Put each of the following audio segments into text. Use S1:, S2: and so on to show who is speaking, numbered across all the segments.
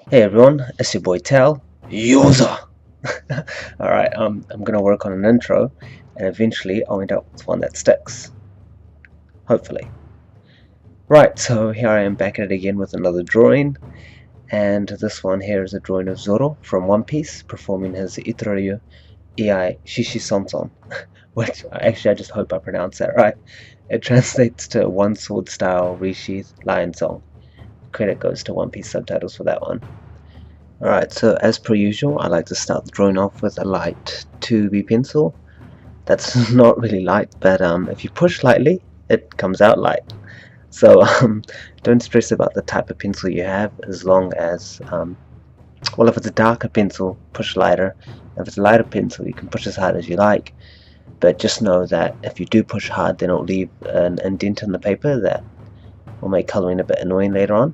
S1: Hey everyone, it's your boy Tal. User! Alright, I'm gonna work on an intro and eventually I'll end up with one that sticks. Hopefully. Right, so here I am back at it again with another drawing, and this one here is a drawing of Zoro from One Piece performing his Itoryu Iai Shishi Sonson, which actually I just hope I pronounced that right. It translates to One Sword Style Resheath Lion Song. Credit goes to One Piece subtitles for that one. Alright, so as per usual, I like to start the drawing off with a light 2B pencil. That's not really light, but if you push lightly, it comes out light. So don't stress about the type of pencil you have, as long as, well, if it's a darker pencil, push lighter. If it's a lighter pencil, you can push as hard as you like. But just know that if you do push hard, then it'll leave an indent in the paper that will make coloring a bit annoying later on.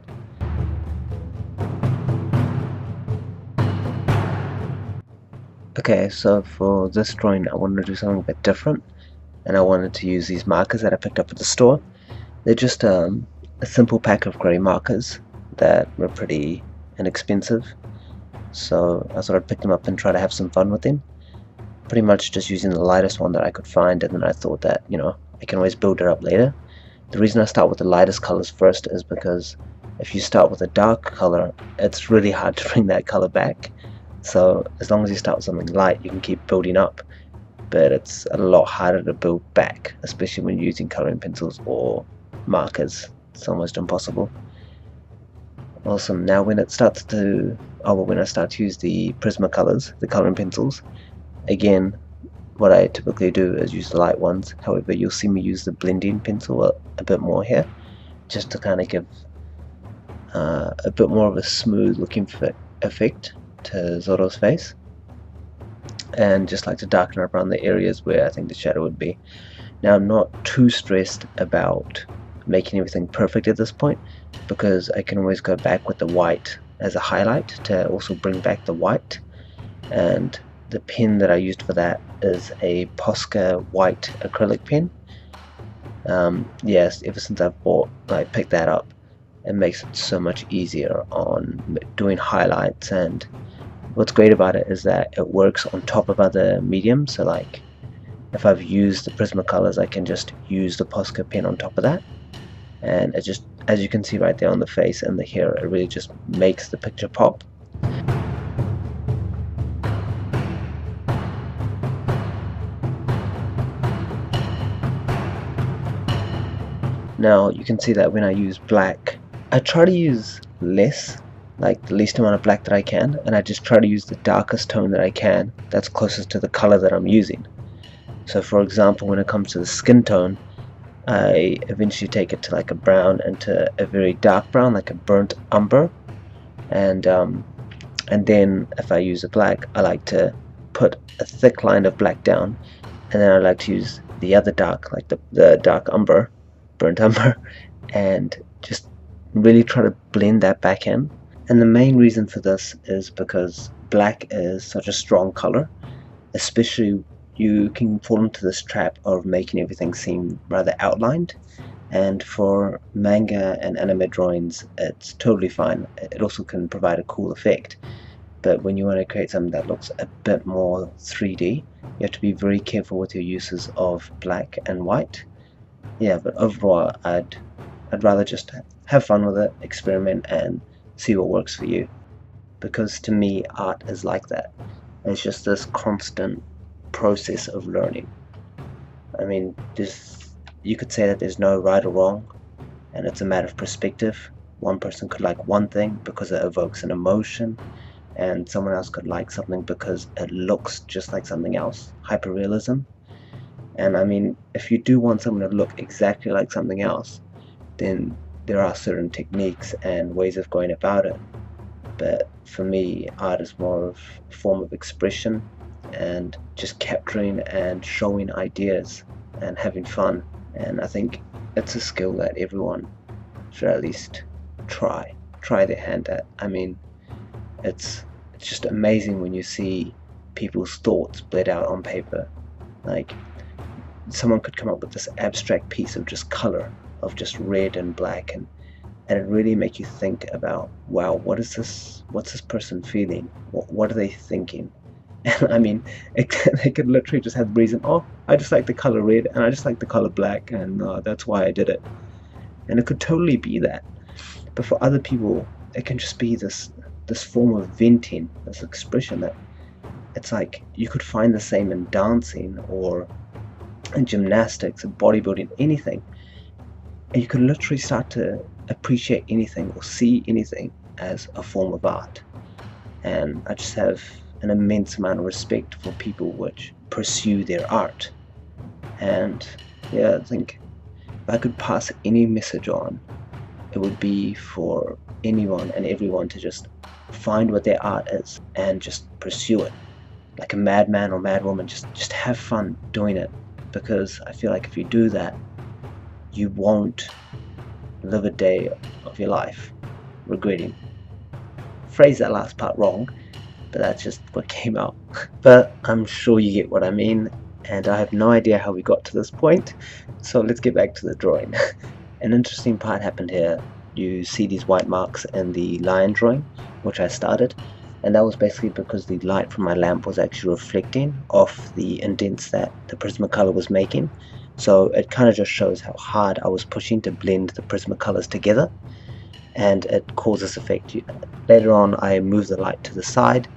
S1: Okay, so for this drawing I wanted to do something a bit different, and I wanted to use these markers that I picked up at the store. They're just a simple pack of grey markers that were pretty inexpensive, so I thought I'd pick them up and try to have some fun with them. Pretty much just using the lightest one that I could find, and then I thought that, I can always build it up later. The reason I start with the lightest colors first is because if you start with a dark color, it's really hard to bring that color back. So as long as you start with something light, you can keep building up, but it's a lot harder to build back, especially when you're using coloring pencils or markers. It's almost impossible. Awesome. Now when I start to use the Prismacolors, the coloring pencils, again, what I typically do is use the light ones. However, you'll see me use the blending pencil a bit more here, just to kind of give a bit more of a smooth looking effect to Zoro's face, and just like to darken up around the areas where I think the shadow would be. Now, I'm not too stressed about making everything perfect at this point, because I can always go back with the white as a highlight to also bring back the white, and the pen that I used for that is a Posca white acrylic pen. Yes, ever since I picked that up, it makes it so much easier on doing highlights. And what's great about it is that it works on top of other mediums. So like if I've used the Prismacolors, I can just use the Posca pen on top of that, and it just, as you can see right there on the face and the hair, it really just makes the picture pop. Now you can see that when I use black, I try to use less, like the least amount of black that I can, and I just try to use the darkest tone that I can that's closest to the color that I'm using. So for example, when it comes to the skin tone, I eventually take it to like a brown and to a very dark brown, like a burnt umber, and then if I use a black, I like to put a thick line of black down, and then I like to use the other dark, like the dark umber, burnt umber, and just really try to blend that back in. And the main reason for this is because black is such a strong color, especially you can fall into this trap of making everything seem rather outlined, and for manga and anime drawings it's totally fine. It also can provide a cool effect, but when you want to create something that looks a bit more 3D, you have to be very careful with your uses of black and white. Yeah, but overall I'd rather just have fun with it, experiment, and see what works for you, because to me art is like that. It's just this constant process of learning. I mean, you could say that there's no right or wrong, and it's a matter of perspective. One person could like one thing because it evokes an emotion, and someone else could like something because it looks just like something else, hyperrealism. And I mean, if you do want something to look exactly like something else, then there are certain techniques and ways of going about it. But for me, art is more of a form of expression and just capturing and showing ideas and having fun. And I think it's a skill that everyone should at least try their hand at. I mean, it's just amazing when you see people's thoughts bled out on paper. Like, someone could come up with this abstract piece of just color, of just red and black, and and it really makes you think about, wow, what's this person feeling? What are they thinking? And I mean, they could literally just have the reason, oh, I just like the color red and I just like the color black, and that's why I did it. And it could totally be that. But for other people, it can just be this form of venting, this expression that it's like you could find the same in dancing or in gymnastics, in bodybuilding, anything. And you could literally start to appreciate anything or see anything as a form of art. And I just have an immense amount of respect for people which pursue their art. And yeah, I think if I could pass any message on, it would be for anyone and everyone to just find what their art is and just pursue it like a madman or madwoman. Just have fun doing it, because I feel like if you do that, you won't live a day of your life regretting. Phrase that last part wrong, but that's just what came out. But I'm sure you get what I mean, and I have no idea how we got to this point, so let's get back to the drawing. An interesting part happened here. You see these white marks in the lion drawing, which I started, and that was basically because the light from my lamp was actually reflecting off the indents that the Prismacolor was making. So it kind of just shows how hard I was pushing to blend the Prismacolors together, and it caused this effect. Later on I moved the light to the side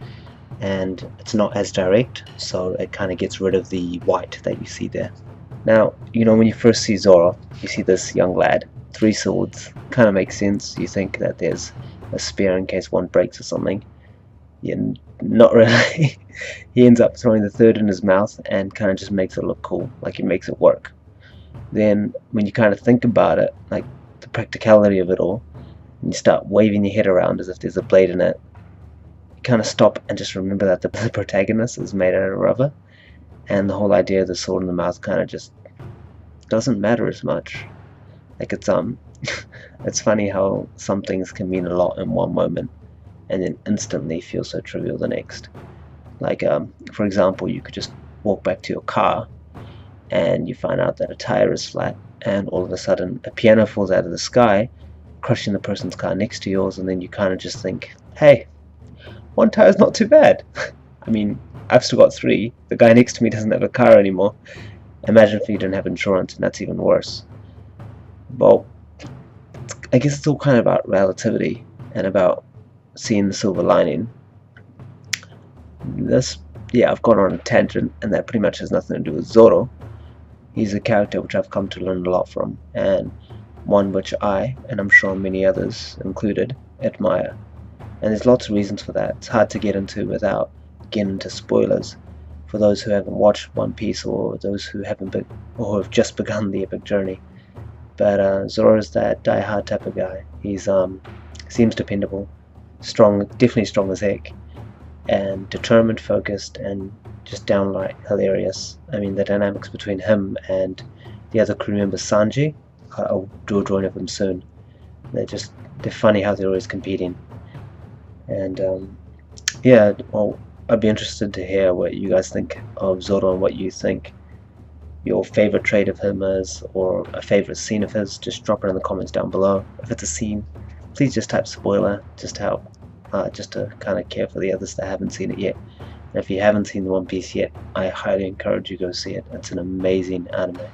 S1: and it's not as direct, so it kind of gets rid of the white that you see there. Now, when you first see Zoro, you see this young lad, 3 swords, kind of makes sense. You think that there's a spare in case one breaks or something. Yeah, not really. He ends up throwing the third in his mouth and kind of just makes it look cool, like he makes it work. Then when you kind of think about it, like the practicality of it all, and you start waving your head around as if there's a blade in it, you kind of stop and just remember that the protagonist is made out of rubber, and the whole idea of the sword in the mouth kind of just doesn't matter as much. Like it's funny how some things can mean a lot in one moment and then instantly feel so trivial the next. Like for example, you could just walk back to your car and you find out that a tire is flat, and all of a sudden a piano falls out of the sky, crushing the person's car next to yours, and then you kind of just think, hey, one tire's not too bad. I mean, I've still got 3. The guy next to me doesn't have a car anymore. Imagine if you didn't have insurance, and that's even worse. Well, I guess it's all kind of about relativity and about seeing the silver lining. I've gone on a tangent, and that pretty much has nothing to do with Zoro. He's a character which I've come to learn a lot from, and one which I, and I'm sure many others included, admire. And there's lots of reasons for that. It's hard to get into without getting into spoilers for those who haven't watched One Piece, or those who have just begun the epic journey. But Zoro's that die-hard type of guy. He's seems dependable, strong, definitely strong as heck, and determined, focused, and just downright hilarious. I mean, the dynamics between him and the other crew member Sanji, I'll do a drawing of him soon. They're funny how they're always competing. And yeah, well, I'd be interested to hear what you guys think of Zoro and what you think your favorite trait of him is, or a favorite scene of his. Just drop it in the comments down below. If it's a scene, please just type spoiler, just to kind of care for the others that haven't seen it yet. And if you haven't seen the One Piece yet, I highly encourage you to go see it. It's an amazing anime.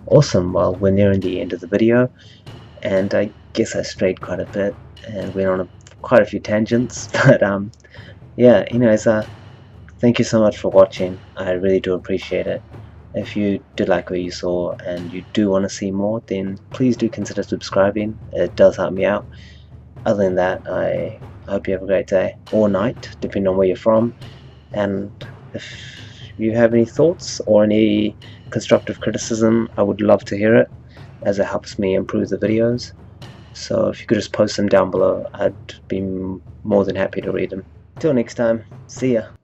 S1: Awesome, well, we're nearing the end of the video, and I guess I strayed quite a bit and went on quite a few tangents, but yeah, anyways, thank you so much for watching. I really do appreciate it. If you did like what you saw and you do want to see more, then please do consider subscribing. It does help me out. Other than that, I hope you have a great day or night, depending on where you're from. And if you have any thoughts or any constructive criticism, I would love to hear it, as it helps me improve the videos. So if you could just post them down below, I'd be more than happy to read them. Till next time, see ya.